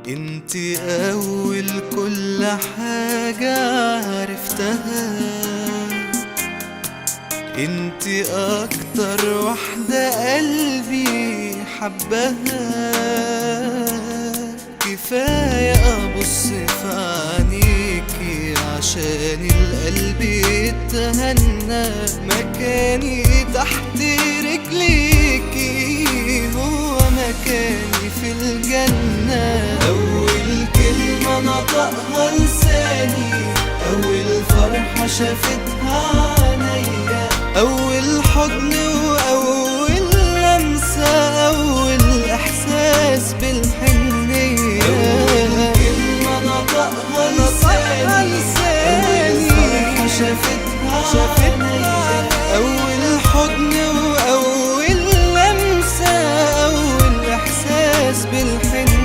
انتي اول كل حاجة عرفتها، انتي اكتر واحدة قلبي حبها. كفاية ابص في عينيكي عشان القلب يتهنى. مكاني تحت رجليكي هو مكاني في الجنة. أول كلمة نطقها لساني، أول فرحة شافتها عينيا، أول حضن وأول لمسة، أول إحساس بالحنية. أول كلمة نطقها لساني، أول فرحة شافتها عينيا، أول حضن وأول لمسة، أول إحساس بالحنية.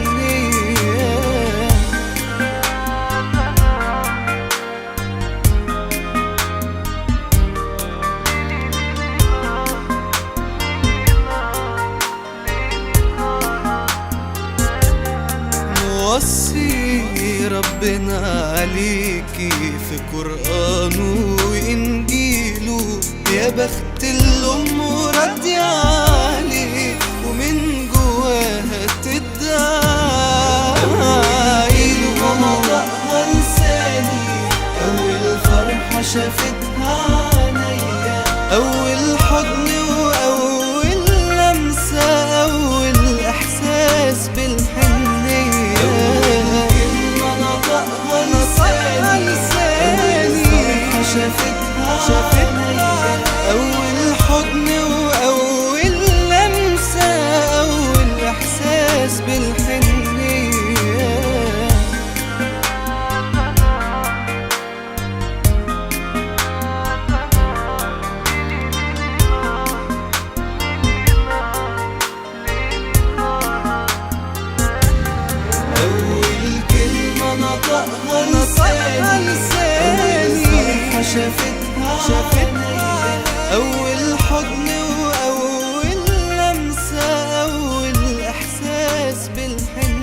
وصي ربنا عليكي في قرآنه وإنجيله، يا بخت الأم راضية عليه ومن جواها تدعيله. ونطقها لساني، أول فرحة شافتها عينيا، أول حضن وأول لمسة، أول إحساس بالحنية. شافتها أول حضن وأول لمسة، أول إحساس بالحنية. أول كلمة نطقها لساني، أول فرحة شافتها، أول حضن وأول لمسة، أول إحساس بالحنية.